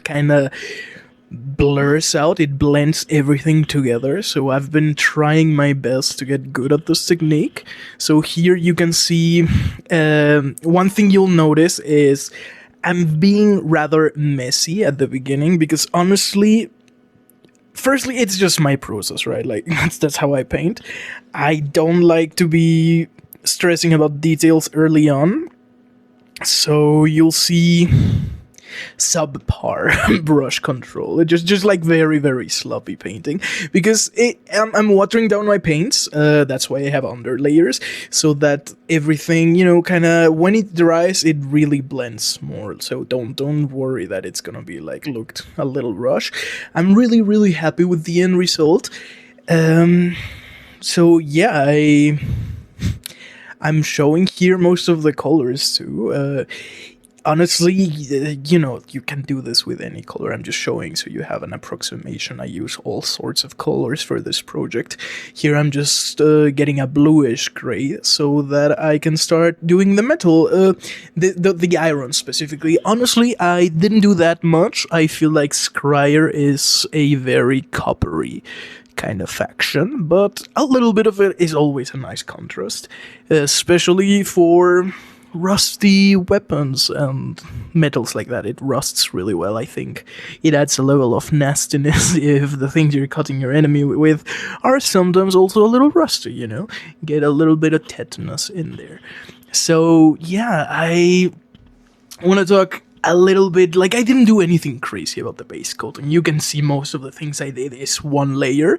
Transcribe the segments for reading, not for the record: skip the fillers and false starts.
kind of blurs out, it blends everything together. So I've been trying my best to get good at this technique. So here you can see one thing you'll notice is I'm being rather messy at the beginning because honestly, firstly, it's just my process, right? Like that's how I paint. I don't like to be stressing about details early on. So you'll see subpar brush control. It's just like very, very sloppy painting because I'm watering down my paints. That's why I have underlayers so that everything, kind of when it dries, it really blends more. So don't worry that it's gonna be like looked a little rush. I'm really, really happy with the end result. So yeah, I'm showing here most of the colors too. Honestly, you can do this with any color. I'm just showing so you have an approximation. I use all sorts of colors for this project. Here I'm just getting a bluish gray so that I can start doing the metal, the iron specifically. Honestly, I didn't do that much. I feel like Scryer is a very coppery kind of faction, but a little bit of it is always a nice contrast, especially for rusty weapons and metals like that. It rusts really well. I think it adds a level of nastiness if the things you're cutting your enemy with are sometimes also a little rusty, get a little bit of tetanus in there. So yeah, I want to talk a little bit, like I didn't do anything crazy about the base coating. You can see most of the things I did is one layer.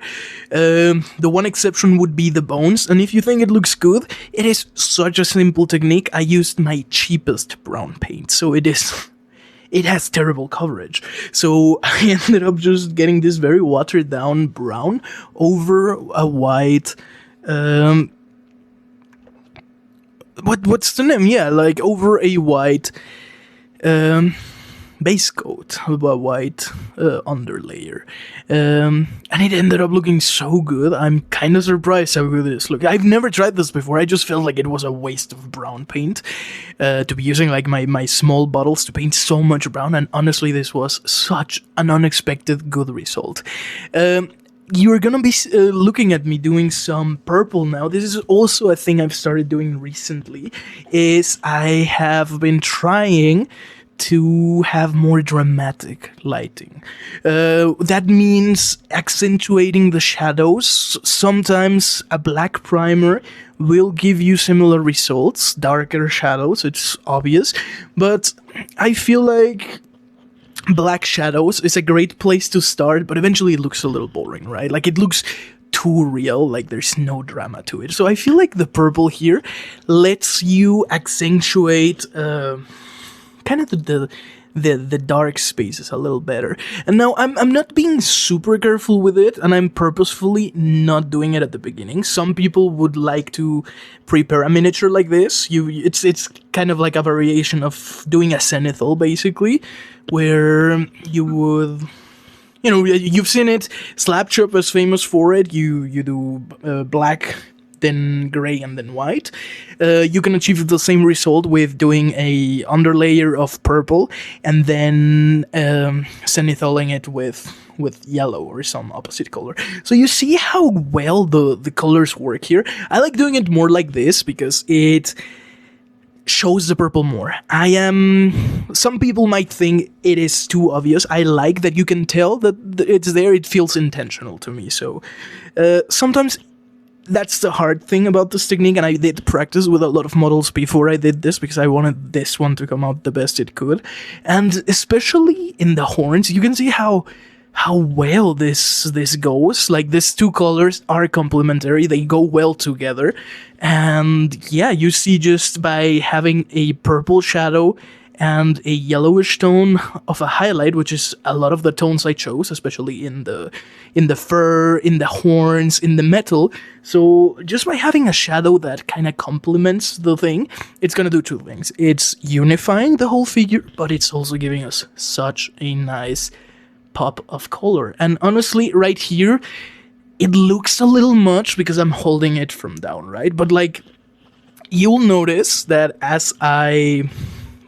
The one exception would be the bones, and if you think it looks good, it is such a simple technique. I used my cheapest brown paint, so it has terrible coverage. So I ended up just getting this very watered down brown over a white, what's the name? Yeah, like over a white base coat, a white underlayer, and it ended up looking so good. I'm kind of surprised how good this looked. I've never tried this before. I just felt like it was a waste of brown paint to be using like my small bottles to paint so much brown, and honestly this was such an unexpected good result. You're gonna be looking at me doing some purple now. This is also a thing I've started doing recently, is I have been trying to have more dramatic lighting. That means accentuating the shadows. Sometimes a black primer will give you similar results, darker shadows, it's obvious, but I feel like black shadows is a great place to start, but eventually it looks a little boring, right? Like it looks too real, like there's no drama to it. So I feel like the purple here lets you accentuate kind of the dark spaces a little better. And now I'm not being super careful with it, and I'm purposefully not doing it at the beginning. Some people would like to prepare a miniature like this. It's kind of like a variation of doing a zenithal, basically, where you would, you've seen it. Slapchop is famous for it. You do black, then gray, and then white. You can achieve the same result with doing a underlayer of purple and then zenithaling it with yellow or some opposite color. So you see how well the colors work here. I like doing it more like this because it shows the purple more. Some people might think it is too obvious. I like that you can tell that it's there. It feels intentional to me. So sometimes that's the hard thing about this technique, and I did practice with a lot of models before I did this because I wanted this one to come out the best it could. And especially in the horns, you can see how well this goes. Like these two colors are complementary, they go well together. And yeah, you see just by having a purple shadow and a yellowish tone of a highlight, which is a lot of the tones I chose, especially in the fur, in the horns, in the metal. So just by having a shadow that kind of complements the thing, it's gonna do two things. It's unifying the whole figure, but it's also giving us such a nice pop of color. And honestly, right here, it looks a little much because I'm holding it from down, right? But like, you'll notice that as I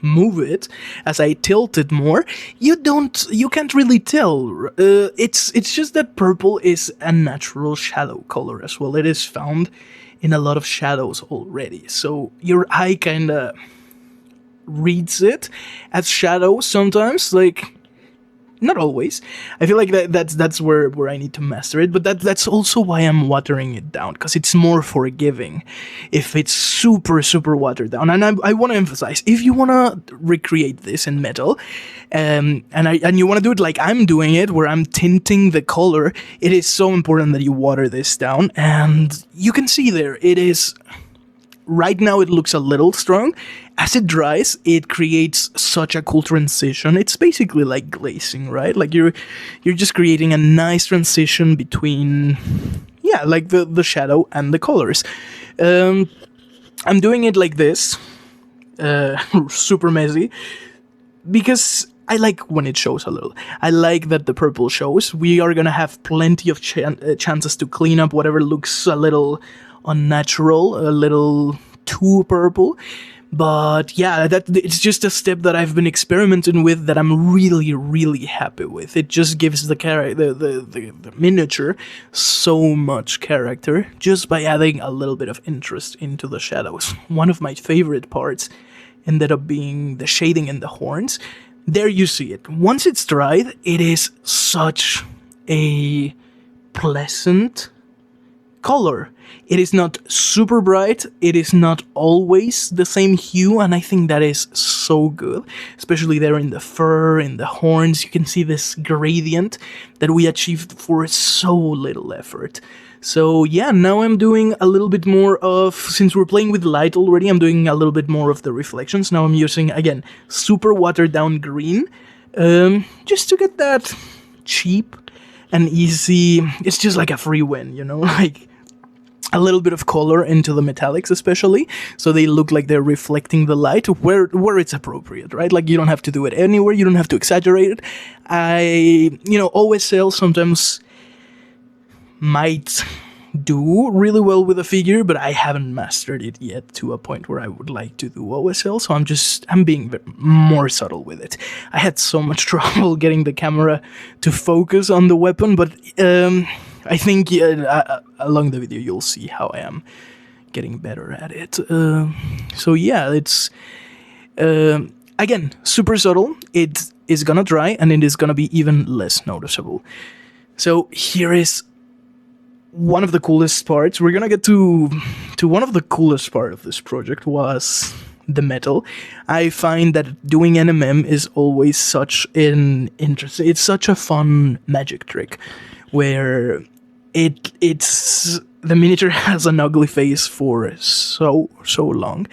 move it, as I tilt it more, you can't really tell. It's just that purple is a natural shadow color as well. It is found in a lot of shadows already, so your eye kind of reads it as shadow sometimes, like, not always. I feel like that's where I need to master it, but that's also why I'm watering it down, because it's more forgiving if it's super, super watered down. And I want to emphasize, if you want to recreate this in metal, and you want to do it like I'm doing it, where I'm tinting the color, it is so important that you water this down. And you can see there, it is... Right now it looks a little strong. As it dries, it creates such a cool transition. It's basically like glazing, right? Like you're just creating a nice transition between, yeah, like the shadow and the colors. I'm doing it like this, super messy, because I like when it shows a little. I like that the purple shows. We are gonna have plenty of chances to clean up whatever looks a little unnatural, a little too purple. But yeah, it's just a step that I've been experimenting with that I'm really, really happy with. It just gives the miniature so much character just by adding a little bit of interest into the shadows. One of my favorite parts ended up being the shading in the horns. There you see it. Once it's dried, it is such a pleasant color. It is not super bright, it is not always the same hue, and I think that is so good, especially there in the fur, in the horns. You can see this gradient that we achieved for so little effort. So yeah, now I'm doing a little bit more of, since we're playing with light already, I'm doing a little bit more of the reflections. Now I'm using, again, super watered down green, just to get that cheap and easy. It's just like a free win, you know, like a little bit of color into the metallics, especially, so they look like they're reflecting the light where it's appropriate, right? Like, you don't have to do it anywhere, you don't have to exaggerate it. OSL sometimes might do really well with a figure, but I haven't mastered it yet to a point where I would like to do OSL, so I'm being more subtle with it. I had so much trouble getting the camera to focus on the weapon, but I think along the video you'll see how I am getting better at it. So yeah, it's again super subtle. It is gonna dry and it is gonna be even less noticeable. So here is one of the coolest parts. We're gonna get to one of the coolest part of this project was the metal. I find that doing NMM is always such an interesting. It's such a fun magic trick where it's the miniature has an ugly face for so long,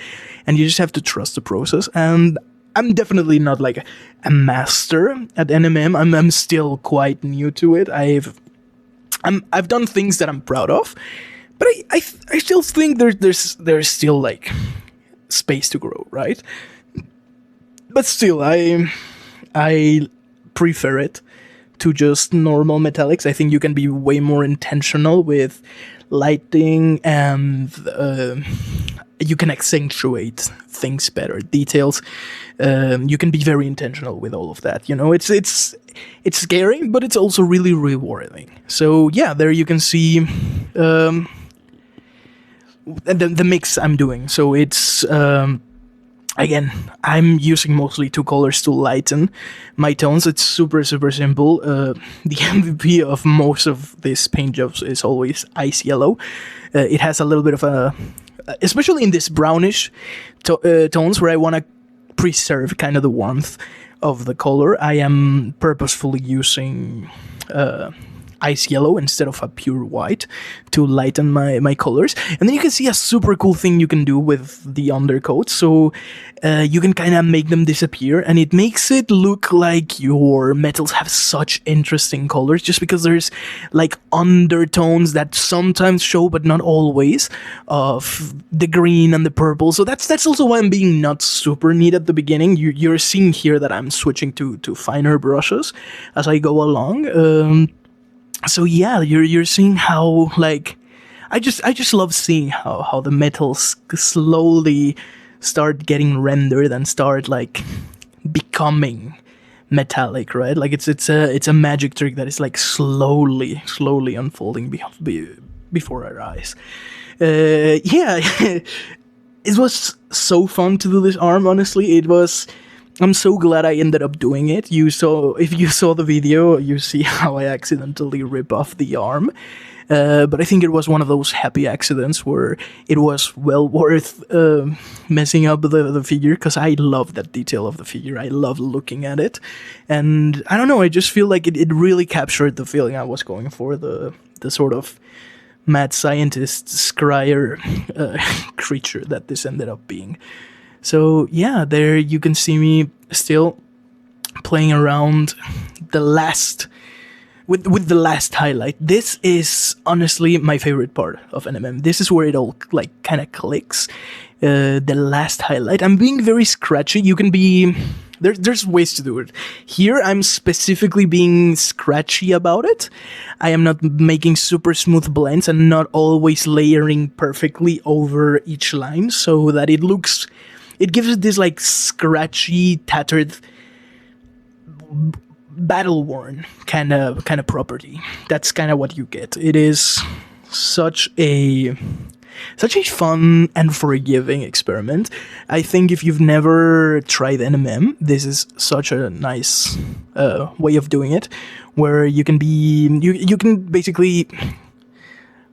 and you just have to trust the process. And I'm definitely not like a master at NMM. I'm still quite new to it. I've done things that I'm proud of, but I still think there's still like space to grow, right? But still, I prefer it to just normal metallics. I think you can be way more intentional with lighting, and you can accentuate things better, details. You can be very intentional with all of that. You know, it's scary, but it's also really rewarding. So yeah, there you can see the mix I'm doing. So it's again, I'm using mostly two colors to lighten my tones. It's super, super simple. The MVP of most of these paint jobs is always ice yellow. It has a little bit of a, especially in this brownish tones where I want to preserve kind of the warmth of the color. I am purposefully using ice yellow instead of a pure white to lighten my colors. And then you can see a super cool thing you can do with the undercoat. So you can kind of make them disappear, and it makes it look like your metals have such interesting colors, just because there's like undertones that sometimes show but not always, of the green and the purple. So that's also why I'm being not super neat at the beginning. You're seeing here that I'm switching to finer brushes as I go along. So yeah, you're seeing how, like, I just love seeing how the metals slowly start getting rendered and start like becoming metallic, right? Like it's a magic trick that is like slowly unfolding before our eyes. Yeah, it was so fun to do this arm. Honestly, I'm so glad I ended up doing it. If you saw the video, you see how I accidentally rip off the arm. But I think it was one of those happy accidents where it was well worth messing up the figure, because I love that detail of the figure. I love looking at it. And I don't know, I just feel like it really captured the feeling I was going for, the sort of mad scientist, scryer creature that this ended up being. So yeah, there you can see me still playing around with the last highlight. This is honestly my favorite part of NMM. This is where it all like kind of clicks. The last highlight. I'm being very scratchy. You can be... There's ways to do it. Here, I'm specifically being scratchy about it. I am not making super smooth blends and not always layering perfectly over each line so that it gives it this like scratchy, tattered, battle-worn kind of property. That's kind of what you get. It is such a fun and forgiving experiment. I think if you've never tried NMM, this is such a nice way of doing it, where you can basically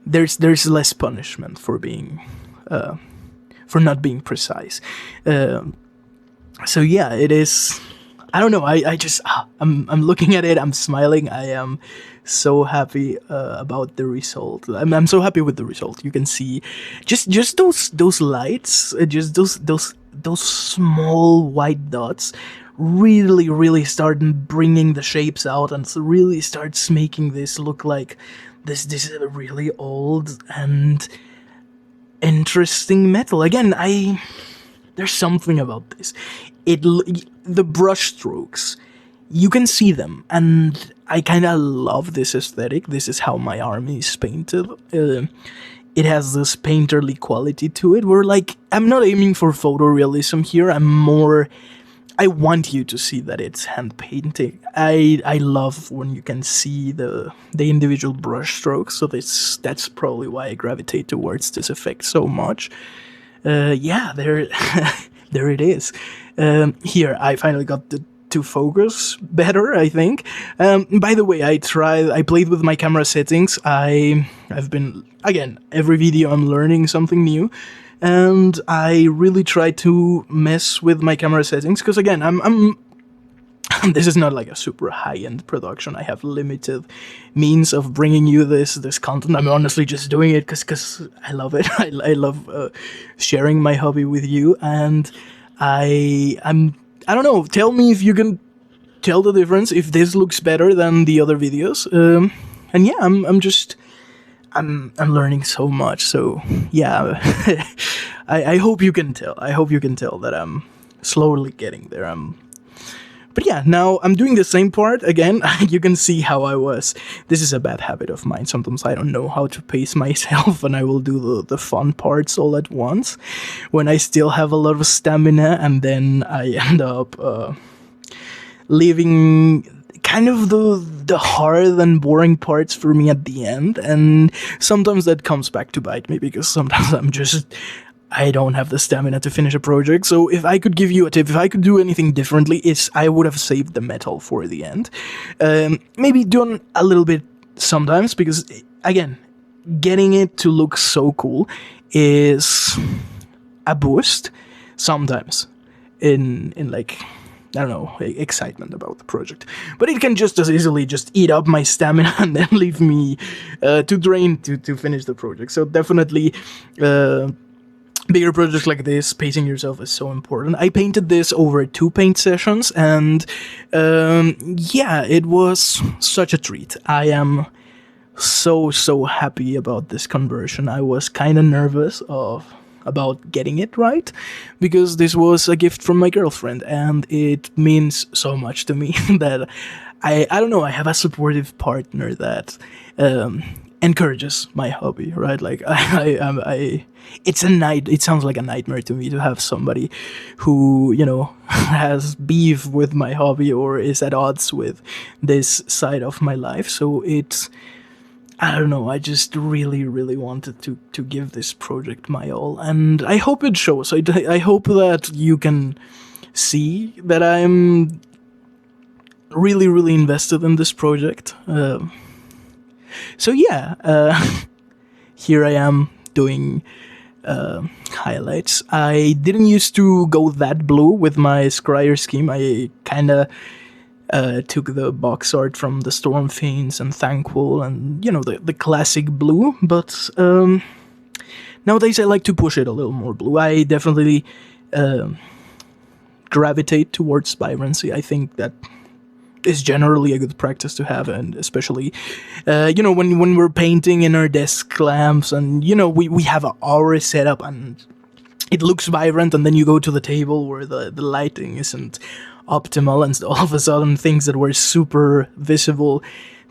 there's less punishment for not being precise. So yeah, it is. I don't know. I'm looking at it. I'm smiling. I am so happy about the result. I'm so happy with the result. You can see just those lights, just those small white dots, really start bringing the shapes out and really starts making this look like this is a really old and interesting metal. Again, there's something about this. The brush strokes, you can see them, and I kind of love this aesthetic. This is how my army is painted. It has this painterly quality to it, where like I'm not aiming for photorealism here. I want you to see that it's hand painting. I love when you can see the individual brush strokes. So that's probably why I gravitate towards this effect so much. Yeah, there there it is. Here, I finally got to focus better, I think. By the way, I played with my camera settings. I've been, again, every video I'm learning something new. And I really try to mess with my camera settings, because again, I'm this is not like a super high-end production. I have limited means of bringing you this content. I'm honestly just doing it because I love it. I love sharing my hobby with you, and I don't know. Tell me if you can tell the difference, if this looks better than the other videos. And yeah, I'm learning so much. So yeah, I hope you can tell. I hope you can tell that I'm slowly getting there. But yeah, now I'm doing the same part again. You can see how I was. This is a bad habit of mine. Sometimes I don't know how to pace myself, and I will do the fun parts all at once when I still have a lot of stamina, and then I end up leaving kind of the hard and boring parts for me at the end. And sometimes that comes back to bite me, because sometimes I don't have the stamina to finish a project. So if I could give you a tip, if I could do anything differently, I would have saved the metal for the end. Maybe done a little bit sometimes, because again, getting it to look so cool is a boost sometimes in like, I don't know, excitement about the project. But it can just as easily just eat up my stamina and then leave me too drained to finish the project. So definitely bigger projects like this, pacing yourself is so important. I painted this over 2 paint sessions, and yeah, it was such a treat. I am so happy about this conversion. I was kind of nervous about getting it right, because this was a gift from my girlfriend, and it means so much to me that I don't know, I have a supportive partner that encourages my hobby, right? Like it's it sounds like a nightmare to me to have somebody who, has beef with my hobby or is at odds with this side of my life. So I don't know, I just really, really wanted to give this project my all, and I hope it shows. I hope that you can see that I'm really, really invested in this project. So yeah, here I am doing highlights. I didn't used to go that blue with my Scryer scheme. I kind of took the box art from the Storm Fiends and Thankful and, the classic blue. But nowadays I like to push it a little more blue. I definitely gravitate towards vibrancy. I think that is generally a good practice to have, and especially when we're painting in our desk lamps and we have an aura set up and it looks vibrant, and then you go to the table where the lighting isn't optimal, and all of a sudden things that were super visible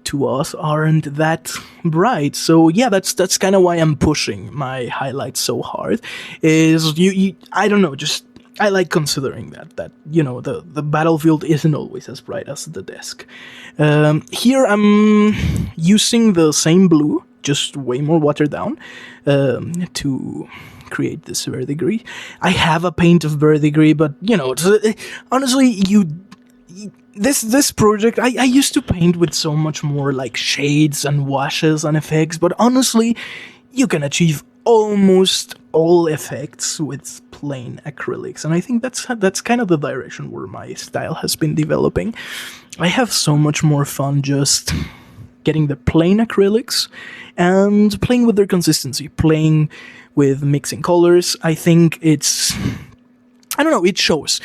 to us aren't that bright. So yeah, that's kind of why I'm pushing my highlights so hard. Is you I don't know, just I like considering that the battlefield isn't always as bright as the desk. Here I'm using the same blue, just way more watered down, to create this verdigris. I have a paint of verdigris, but honestly, this project I used to paint with so much more like shades and washes and effects, but honestly, you can achieve almost all effects with plain acrylics, and I think that's kind of the direction where my style has been developing. I have so much more fun just getting the plain acrylics and playing with their consistency, playing with mixing colors. I think it shows.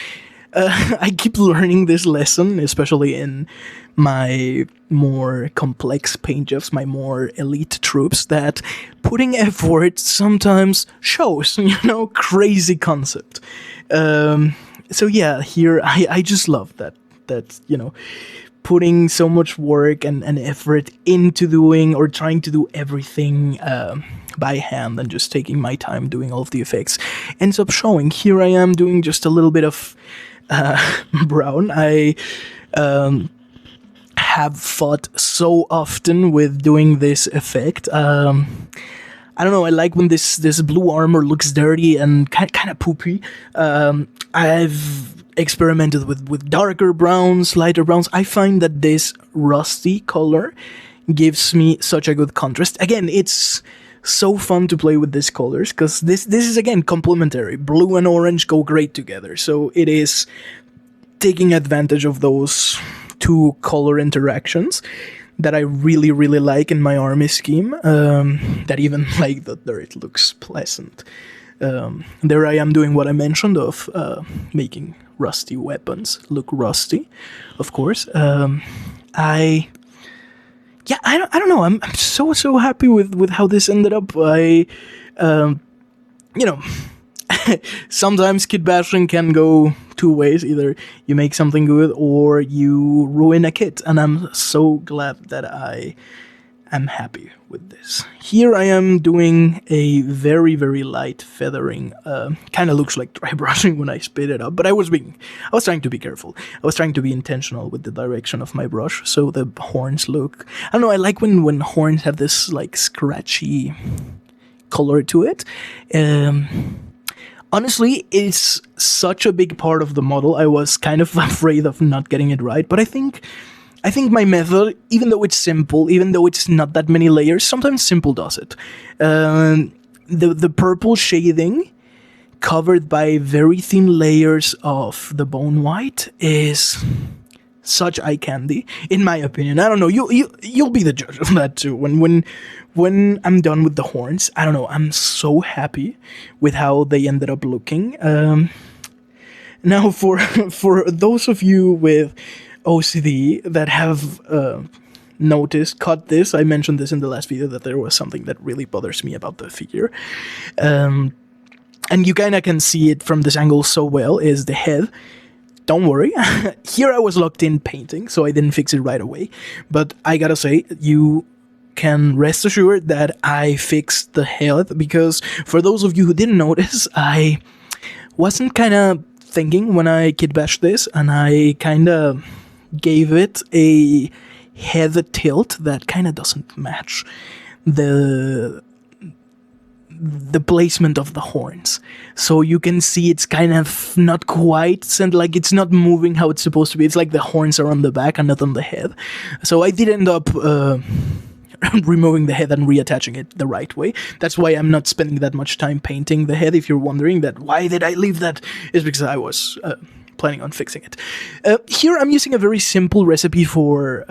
I keep learning this lesson, especially in my more complex paint jobs, my more elite troops, that putting effort sometimes shows, crazy concept. So yeah, here I just love that putting so much work and effort into doing or trying to do everything by hand and just taking my time doing all of the effects ends up showing. Here I am doing just a little bit of brown. I have fought so often with doing this effect. I don't know, I like when this blue armor looks dirty and kind of poopy. I've experimented with darker browns, lighter browns. I find that this rusty color gives me such a good contrast. Again, it's so fun to play with these colors because this is again complementary. Blue and orange go great together, so it is taking advantage of those two color interactions that I really, really like in my army scheme, that even like the dirt looks pleasant. There I am doing what I mentioned of making rusty weapons look rusty, of course. I don't know. I'm so happy with how this ended up. Sometimes kit bashing can go two ways. Either you make something good or you ruin a kit, and I'm so glad that I am happy with this. Here I am doing a very, very light feathering. Kind of looks like dry brushing when I spit it up, but I was trying to be careful. I was trying to be intentional with the direction of my brush, so the horns look... I don't know, I like when horns have this like scratchy color to it. Honestly, it's such a big part of the model. I was kind of afraid of not getting it right, but I think my method, even though it's simple, even though it's not that many layers, sometimes simple does it. The purple shading covered by very thin layers of the bone white is such eye candy, in my opinion. I don't know. You'll be the judge of that too. When I'm done with the horns, I don't know. I'm so happy with how they ended up looking. Now, for those of you with OCD that have caught this, I mentioned this in the last video, that there was something that really bothers me about the figure. And you kind of can see it from this angle so well, is the head. Don't worry, here I was locked in painting, so I didn't fix it right away. But I gotta say, you can rest assured that I fixed the head, because for those of you who didn't notice, I wasn't kind of thinking when I kitbashed this, and I kind of gave it a head tilt that kind of doesn't match the placement of the horns. So you can see it's kind of not quite, and like it's not moving how it's supposed to be. It's like the horns are on the back and not on the head. So I did end up removing the head and reattaching it the right way. That's why I'm not spending that much time painting the head. If you're wondering that why did I leave that, is because I was planning on fixing it. Here I'm using a very simple recipe for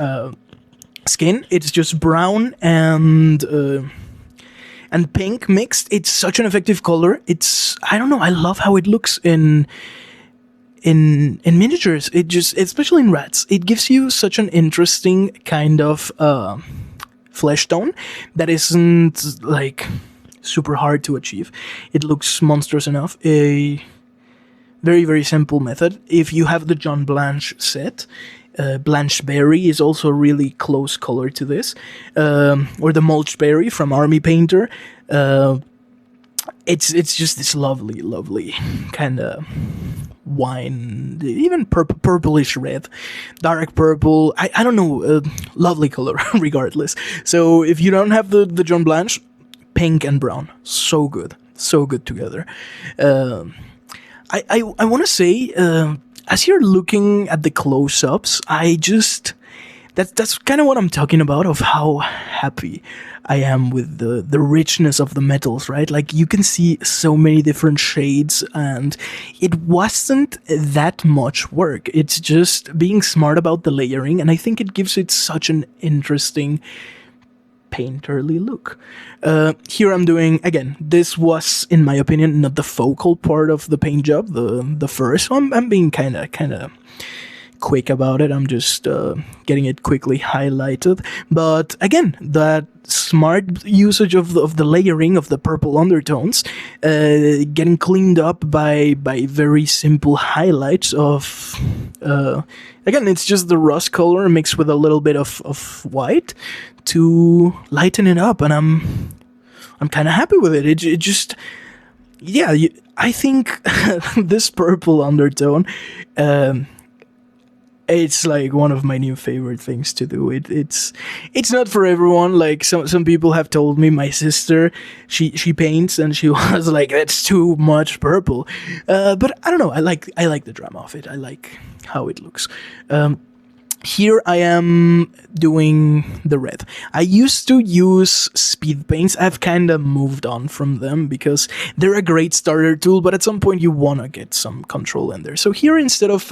skin. It's just brown and pink mixed. It's such an effective color. I don't know, I love how it looks in miniatures. It just, especially in rats, it gives you such an interesting kind of flesh tone that isn't like super hard to achieve. It looks monstrous enough. A very, very simple method. If you have the John Blanche set, Blanche Berry is also a really close color to this, or the Mulch Berry from Army Painter. It's just this lovely kind of wine, even purplish red, dark purple. I don't know, lovely color regardless. So if you don't have the John Blanche, pink and brown, so good together. I want to say, as you're looking at the close-ups, that's kind of what I'm talking about, of how happy I am with the richness of the metals, right? Like, you can see so many different shades, and it wasn't that much work. It's just being smart about the layering, and I think it gives it such an interesting painterly look. Here I'm doing, again, this was, in my opinion, not the focal part of the paint job, the first. So I'm being kind of quick about it. I'm just getting it quickly highlighted. But again, that smart usage of the layering of the purple undertones, getting cleaned up by very simple highlights of again, it's just the rust color mixed with a little bit of white to lighten it up, and I'm kind of happy with it. It just, yeah, I think this purple undertone, it's like one of my new favorite things to do. It's not for everyone. Like some people have told me. My sister, she paints, and she was like, "That's too much purple." But I don't know. I like the drama of it. I like how it looks. Here I am doing the red. I used to use speed paints. I've kind of moved on from them because they're a great starter tool, but at some point you want to get some control in there. So here, instead of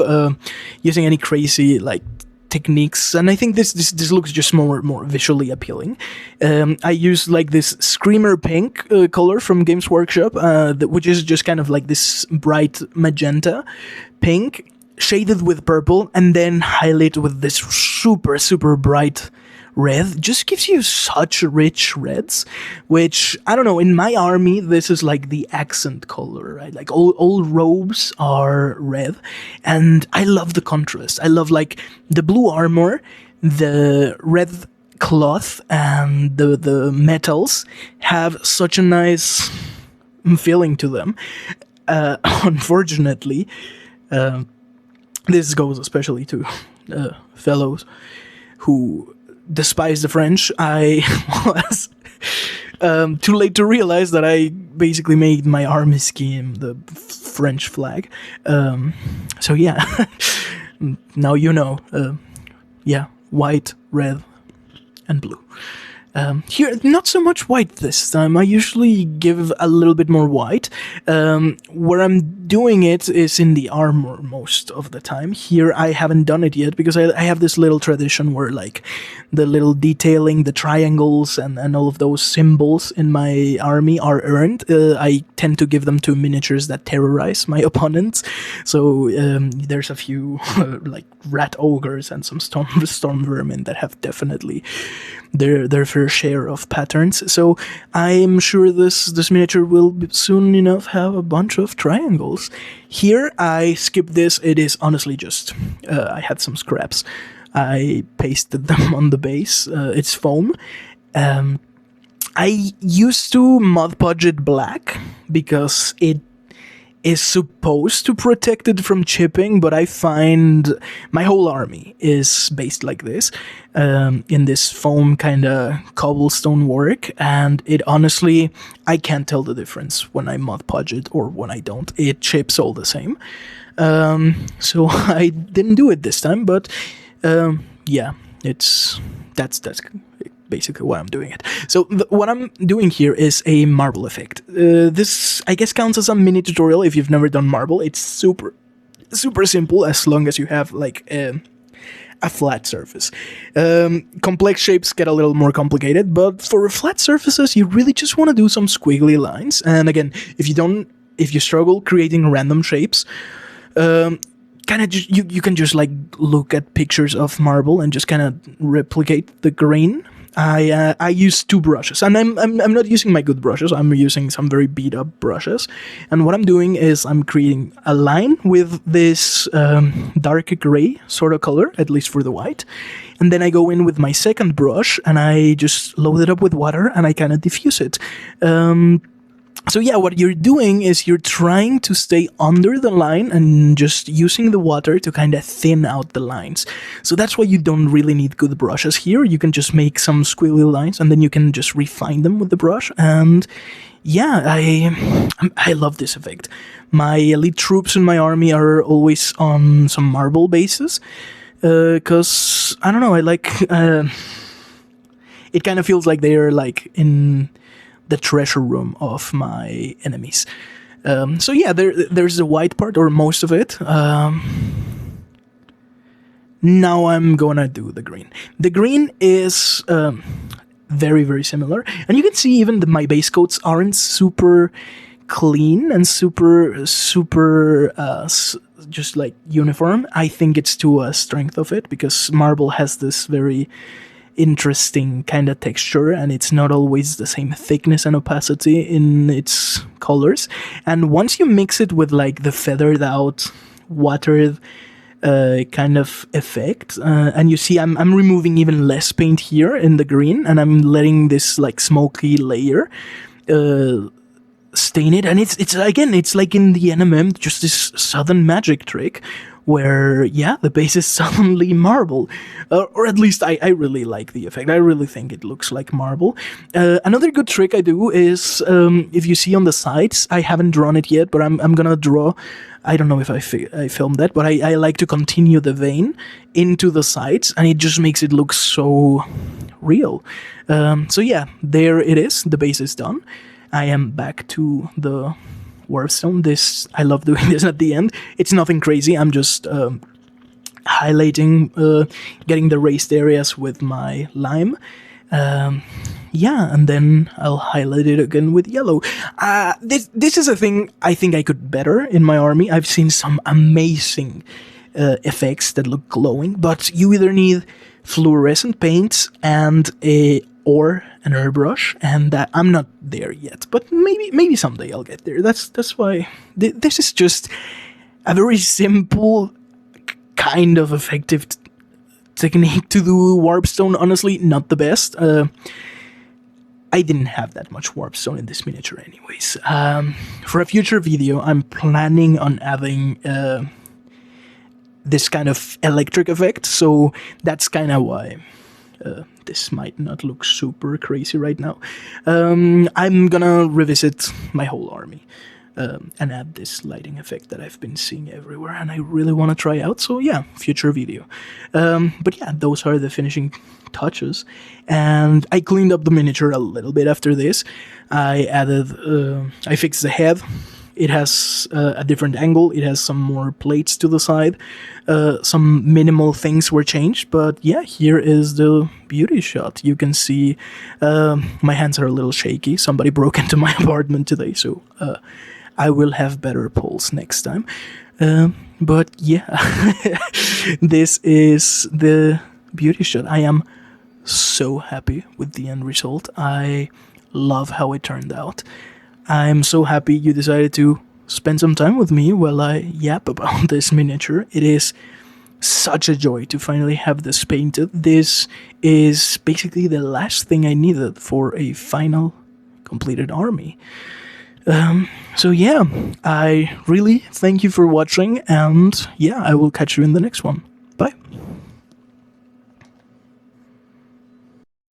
using any crazy like techniques, and I think this looks just more visually appealing, I use like this Screamer Pink color from Games Workshop, which is just kind of like this bright magenta pink, shaded with purple, and then highlight with this super bright red. Just gives you such rich reds, which, I don't know, in my army, this is like the accent color, right? Like all robes are red, and I love the contrast. I love like the blue armor, the red cloth, and the metals have such a nice feeling to them. Unfortunately, this goes especially to fellows who despise the French. I was too late to realize that I basically made my army scheme the French flag. So yeah, now you know. Yeah, white, red, and blue. Here, not so much white this time. I usually give a little bit more white. Where I'm doing it is in the armor most of the time. Here, I haven't done it yet because I have this little tradition where, like, the little detailing, the triangles, and all of those symbols in my army are earned. I tend to give them to miniatures that terrorize my opponents. So there's a few like rat ogres and some storm vermin that have definitely their fair share of patterns. So I'm sure this miniature will soon enough have a bunch of triangles. Here I skipped this. It is honestly just I had some scraps. I pasted them on the base. It's foam, I used to Mod Podge it black because it is supposed to protect it from chipping, but I find my whole army is based like this, in this foam kind of cobblestone work, and it honestly, I can't tell the difference when I Mod Podge it or when I don't. It chips all the same. So I didn't do it this time, but yeah, that's basically why I'm doing it. So what I'm doing here is a marble effect. This, I guess, counts as a mini tutorial if you've never done marble. It's super simple as long as you have like a flat surface. Complex shapes get a little more complicated, but for flat surfaces, you really just want to do some squiggly lines. And again, if you struggle creating random shapes, kind of you can just like look at pictures of marble and just kind of replicate the grain. I use two brushes, and I'm not using my good brushes. I'm using some very beat up brushes, and what I'm doing is I'm creating a line with this dark gray sort of color, at least for the white, and then I go in with my second brush and I just load it up with water and I kind of diffuse it. So yeah, what you're doing is you're trying to stay under the line and just using the water to kind of thin out the lines. So that's why you don't really need good brushes here. You can just make some squiggly lines and then you can just refine them with the brush. And yeah, I love this effect. My elite troops in my army are always on some marble bases, because I don't know, I like it kind of feels like they're like in the treasure room of my enemies. So yeah, there's the white part, or most of it. Now I'm gonna do the green. The green is very, very similar. And you can see even my base coats aren't super clean and super just like uniform. I think it's to a strength of it, because marble has this very interesting kind of texture, and it's not always the same thickness and opacity in its colors. And once you mix it with like the feathered out, watered kind of effect, and you see I'm removing even less paint here in the green, and I'm letting this like smoky layer stain it, and it's again, it's like in the NMM, just this sudden magic trick where, yeah, the base is suddenly marble. Or at least I really like the effect. I really think it looks like marble. Another good trick I do is, if you see on the sides, I haven't drawn it yet, but I'm gonna draw, I don't know if I filmed that, but I like to continue the vein into the sides, and it just makes it look so real. So yeah, there it is. The base is done. I am back to the warpstone. I love doing this at the end. It's nothing crazy. I'm just highlighting, getting the raised areas with my lime. Yeah, and then I'll highlight it again with yellow. This is a thing I think I could better in my army. I've seen some amazing effects that look glowing, but you either need fluorescent paints and or an airbrush, and I'm not there yet, but maybe someday I'll get there. That's why this is just a very simple, kind of effective technique to do warpstone. Honestly, not the best. I didn't have that much warpstone in this miniature anyways. For a future video, I'm planning on adding this kind of electric effect, so that's kind of why this might not look super crazy right now. I'm gonna revisit my whole army and add this lighting effect that I've been seeing everywhere, and I really want to try out, so yeah, future video. But yeah, those are the finishing touches, and I cleaned up the miniature a little bit after this. I fixed the head. It has a different angle. It has some more plates to the side. Some minimal things were changed, but yeah, here is the beauty shot. You can see my hands are a little shaky. Somebody broke into my apartment today, so I will have better pulse next time. But yeah, this is the beauty shot. I am so happy with the end result. I love how it turned out. I'm so happy you decided to spend some time with me while I yap about this miniature. It is such a joy to finally have this painted. This is basically the last thing I needed for a final completed army. So yeah, I really thank you for watching, and yeah, I will catch you in the next one. Bye.